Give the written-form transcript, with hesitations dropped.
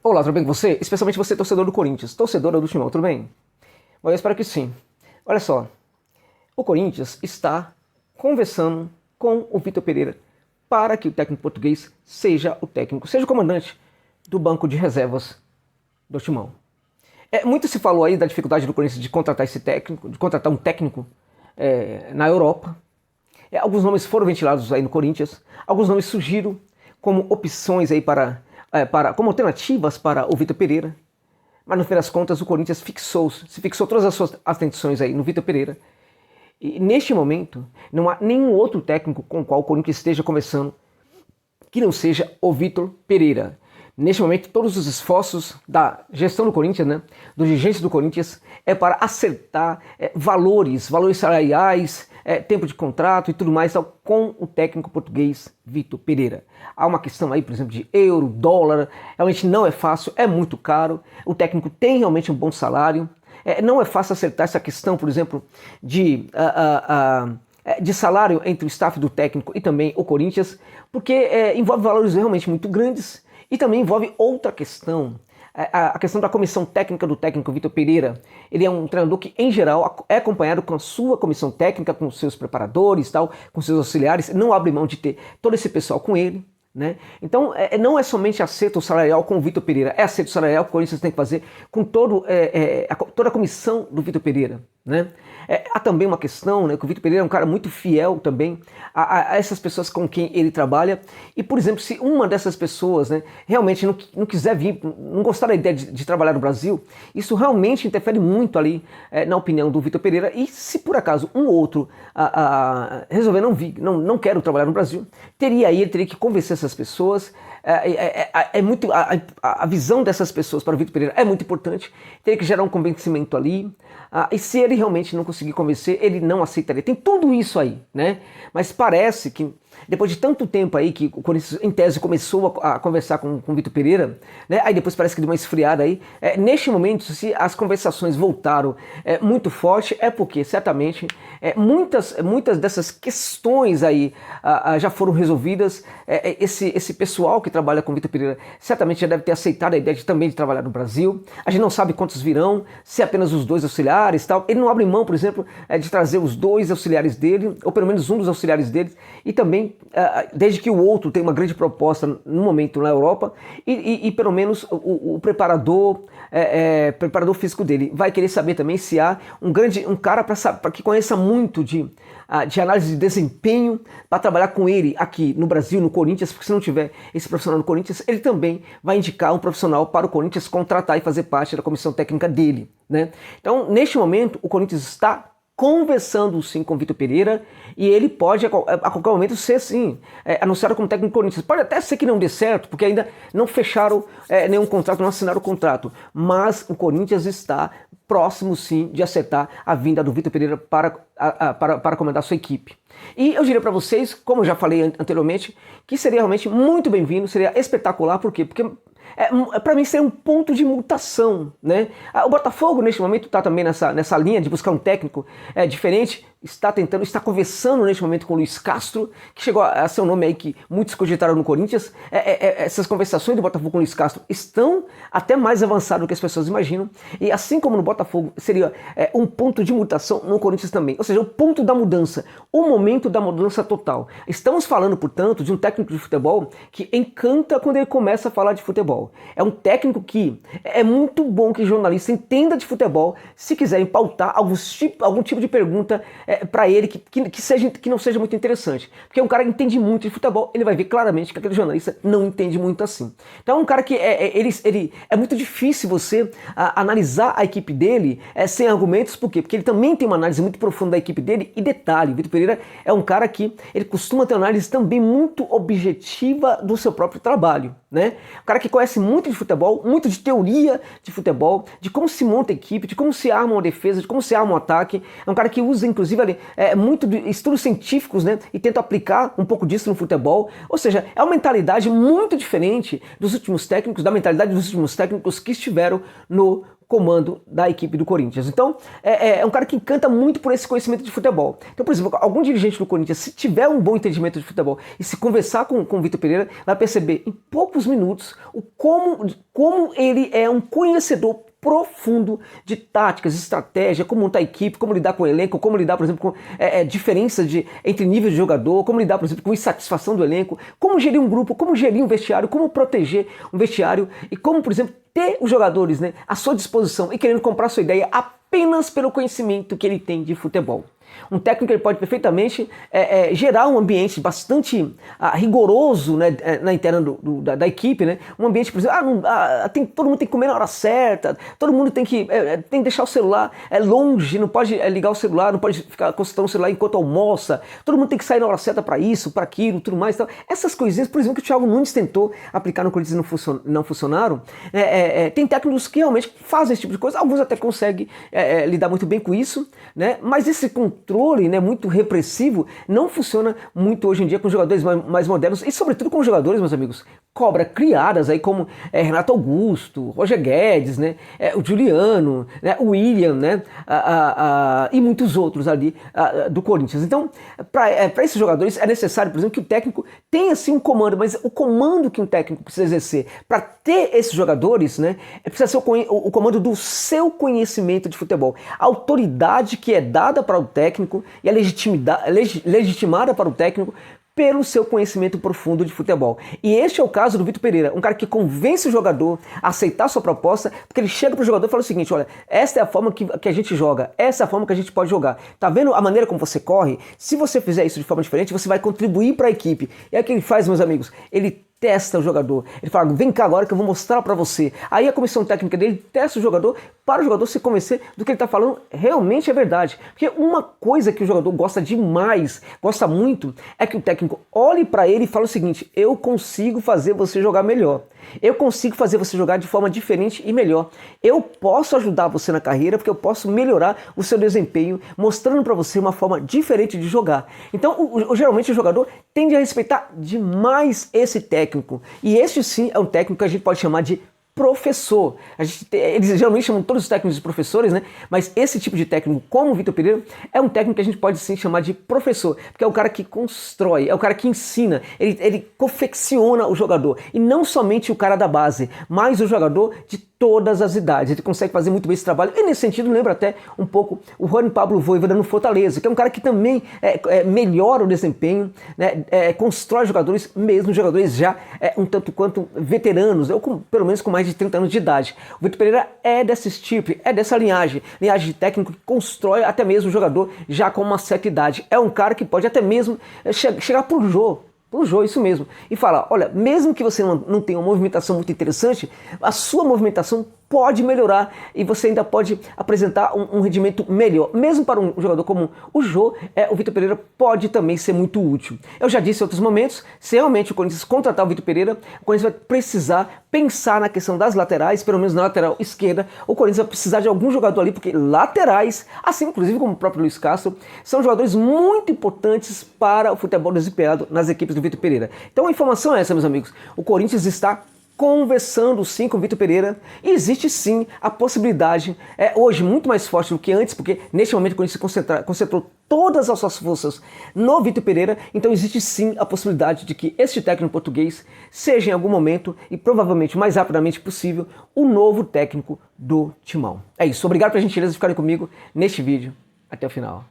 Olá, tudo bem com você? Especialmente você, torcedor do Corinthians, torcedora do Timão, tudo bem? Bom, eu espero que sim. Olha só, o Corinthians está conversando com o Vitor Pereira para que o técnico português seja o comandante do banco de reservas do Timão. Muito se falou aí da dificuldade do Corinthians de contratar esse técnico, de contratar um técnico na Europa. Alguns nomes foram ventilados aí no Corinthians, alguns nomes surgiram como opções aí como alternativas para o Vitor Pereira, mas no fim das contas o Corinthians se fixou todas as suas atenções aí no Vitor Pereira, e neste momento não há nenhum outro técnico com o qual o Corinthians esteja conversando que não seja o Vitor Pereira. Neste momento todos os esforços da gestão do Corinthians, dos dirigentes do Corinthians, é para acertar valores salariais, tempo de contrato e tudo mais com o técnico português Vitor Pereira. Há uma questão aí, por exemplo, de euro, dólar, realmente não é fácil, é muito caro, o técnico tem realmente um bom salário, não é fácil acertar essa questão, por exemplo, de salário entre o staff do técnico e também o Corinthians, porque envolve valores realmente muito grandes e também envolve outra questão, a questão da comissão técnica do técnico Vitor Pereira. Ele é um treinador que, em geral, é acompanhado com a sua comissão técnica, com seus preparadores, com seus auxiliares, não abre mão de ter todo esse pessoal com ele. Então, não é somente acerto salarial com o Vitor Pereira, é acerto salarial que o Corinthians tem que fazer com toda a comissão do Vitor Pereira. Há também uma questão, que o Vitor Pereira é um cara muito fiel também a essas pessoas com quem ele trabalha, e, por exemplo, se uma dessas pessoas realmente não quiser vir, não gostar da ideia de trabalhar no Brasil, isso realmente interfere muito ali na opinião do Vitor Pereira, e se por acaso um ou outro resolver não vir, não quero trabalhar no Brasil, ele teria que convencer essas pessoas. A visão dessas pessoas para o Vitor Pereira é muito importante, teria que gerar um convencimento ali, e se ele realmente não conseguir convencer, ele não aceitaria. Tem tudo isso aí, mas parece que depois de tanto tempo aí que o Corinthians, em tese, começou a conversar com o Vitor Pereira, aí depois parece que deu uma esfriada aí, neste momento, se as conversações voltaram muito forte, é porque certamente muitas dessas questões aí já foram resolvidas. Esse pessoal que trabalha com o Vitor Pereira certamente já deve ter aceitado a ideia também de trabalhar no Brasil. A gente não sabe quantos virão, se é apenas os 2 auxiliares, tal. Ele não abre mão, por exemplo, de trazer os 2 auxiliares dele, ou pelo menos um dos auxiliares dele, e também desde que o outro tem uma grande proposta no momento na Europa, e pelo menos o preparador físico dele vai querer saber também se há um cara que conheça muito de análise de desempenho para trabalhar com ele aqui no Brasil, no Corinthians, porque se não tiver esse profissional no Corinthians, ele também vai indicar um profissional para o Corinthians contratar e fazer parte da comissão técnica dele. Então, neste momento, o Corinthians está conversando sim com o Vitor Pereira, e ele pode a qualquer momento ser sim anunciado como técnico do Corinthians. Pode até ser que não dê certo, porque ainda não fecharam nenhum contrato, não assinaram o contrato, mas o Corinthians está próximo sim de acertar a vinda do Vitor Pereira para comandar sua equipe. E eu diria para vocês, como eu já falei anteriormente, que seria realmente muito bem-vindo, seria espetacular. Por quê? Porque para mim seria um ponto de mutação. O Botafogo neste momento está também nessa linha de buscar um técnico diferente, está conversando neste momento com o Luiz Castro, que chegou a ser um nome aí que muitos cogitaram no Corinthians. Essas conversações do Botafogo com o Luiz Castro estão até mais avançadas do que as pessoas imaginam, e assim como no Botafogo seria um ponto de mutação, no Corinthians também, ou seja, o ponto da mudança, o momento da mudança total. Estamos falando, portanto, de um técnico de futebol que encanta quando ele começa a falar de futebol. É um técnico que é muito bom que jornalista entenda de futebol, se quiserem pautar algum tipo de pergunta para ele que não seja muito interessante. Porque um cara que entende muito de futebol, ele vai ver claramente que aquele jornalista não entende muito assim. Então é um cara que é muito difícil você analisar a equipe dele sem argumentos. Por quê? Porque ele também tem uma análise muito profunda da equipe dele. E detalhe, o Vitor Pereira é um cara que ele costuma ter uma análise também muito objetiva do seu próprio trabalho. Um cara que conhece muito de futebol, muito de teoria de futebol, de como se monta a equipe, de como se arma uma defesa, de como se arma um ataque. É um cara que usa, inclusive, ali muito de estudos científicos, né, e tento aplicar um pouco disso no futebol. Ou seja, é uma mentalidade muito diferente dos últimos técnicos, da mentalidade dos últimos técnicos que estiveram no comando da equipe do Corinthians. Então, é um cara que encanta muito por esse conhecimento de futebol. Então, por exemplo, algum dirigente do Corinthians, se tiver um bom entendimento de futebol e se conversar com o Vitor Pereira, vai perceber em poucos minutos como ele é um conhecedor profundo de táticas, estratégia, como montar a equipe, como lidar com o elenco, como lidar, por exemplo, com diferença entre níveis de jogador, como lidar, por exemplo, com insatisfação do elenco, como gerir um grupo, como gerir um vestiário, como proteger um vestiário e como, por exemplo, ter os jogadores, né, à sua disposição e querendo comprar sua ideia apenas pelo conhecimento que ele tem de futebol. Um técnico ele pode perfeitamente gerar um ambiente bastante rigoroso, né, na interna da equipe, né? Um ambiente, por exemplo, todo mundo tem que comer na hora certa, todo mundo tem que deixar o celular longe, não pode ligar o celular, não pode ficar consultando o celular enquanto almoça, todo mundo tem que sair na hora certa para isso, para aquilo, tudo mais. Então, essas coisinhas, por exemplo, que o Thiago Nunes tentou aplicar no Corinthians e não funcionaram, tem técnicos que realmente fazem esse tipo de coisa, alguns até conseguem lidar muito bem com isso, né? Mas esse controle, né, muito repressivo não funciona muito hoje em dia com jogadores mais modernos e sobretudo com jogadores, meus amigos, cobra criadas aí como Renato Augusto, Roger Guedes, né, o Juliano, né, o William, né, e muitos outros ali do Corinthians. Então, para esses jogadores é necessário, por exemplo, que o técnico tenha sim um comando, mas o comando que um técnico precisa exercer para ter esses jogadores, né, precisa ser o comando do seu conhecimento de futebol. A autoridade que é dada para o técnico e a legitimada para o técnico pelo seu conhecimento profundo de futebol. E este é o caso do Vitor Pereira, um cara que convence o jogador a aceitar a sua proposta, porque ele chega pro jogador e fala o seguinte: olha, essa é a forma que a gente joga, essa é a forma que a gente pode jogar. Tá vendo a maneira como você corre? Se você fizer isso de forma diferente, você vai contribuir para a equipe. E é o que ele faz, meus amigos, ele testa o jogador, ele fala, vem cá agora que eu vou mostrar para você. Aí a comissão técnica dele testa o jogador para o jogador se convencer do que ele está falando realmente é verdade. Porque uma coisa que o jogador gosta demais, gosta muito, é que o técnico olhe para ele e fale o seguinte: eu consigo fazer você jogar melhor. Eu consigo fazer você jogar de forma diferente e melhor. Eu posso ajudar você na carreira porque eu posso melhorar o seu desempenho, mostrando para você uma forma diferente de jogar. Então, geralmente o jogador tende a respeitar demais esse técnico. E este sim é um técnico que a gente pode chamar de professor. Eles geralmente chamam todos os técnicos de professores, né? Mas esse tipo de técnico, como o Vitor Pereira, é um técnico que a gente pode sim chamar de professor, porque é o cara que constrói, é o cara que ensina, ele confecciona o jogador. E não somente o cara da base, mas o jogador de todas as idades. Ele consegue fazer muito bem esse trabalho. E nesse sentido lembra até um pouco o Juan Pablo Vojvoda no Fortaleza, que é um cara que também melhora o desempenho, né? Constrói jogadores, mesmo jogadores já um tanto quanto veteranos, ou pelo menos com mais de 30 anos de idade. O Vitor Pereira é dessa estirpe, é dessa linhagem de técnico que constrói até mesmo o jogador já com uma certa idade. É um cara que pode até mesmo chegar pro Jô, isso mesmo, e falar, olha, mesmo que você não tenha uma movimentação muito interessante, a sua movimentação pode melhorar e você ainda pode apresentar um rendimento melhor. Mesmo para um jogador como o Jô, o Vitor Pereira pode também ser muito útil. Eu já disse em outros momentos, se realmente o Corinthians contratar o Vitor Pereira, o Corinthians vai precisar pensar na questão das laterais, pelo menos na lateral esquerda, o Corinthians vai precisar de algum jogador ali, porque laterais, assim inclusive como o próprio Luiz Castro, são jogadores muito importantes para o futebol desempenhado nas equipes do Vitor Pereira. Então a informação é essa, meus amigos, o Corinthians está conversando sim com o Vitor Pereira e existe sim a possibilidade, hoje muito mais forte do que antes, porque neste momento o Corinthians concentrou todas as suas forças no Vitor Pereira, então existe sim a possibilidade de que este técnico português seja em algum momento, e provavelmente o mais rapidamente possível, o novo técnico do Timão. É isso, obrigado pela gentileza de ficarem comigo neste vídeo, até o final.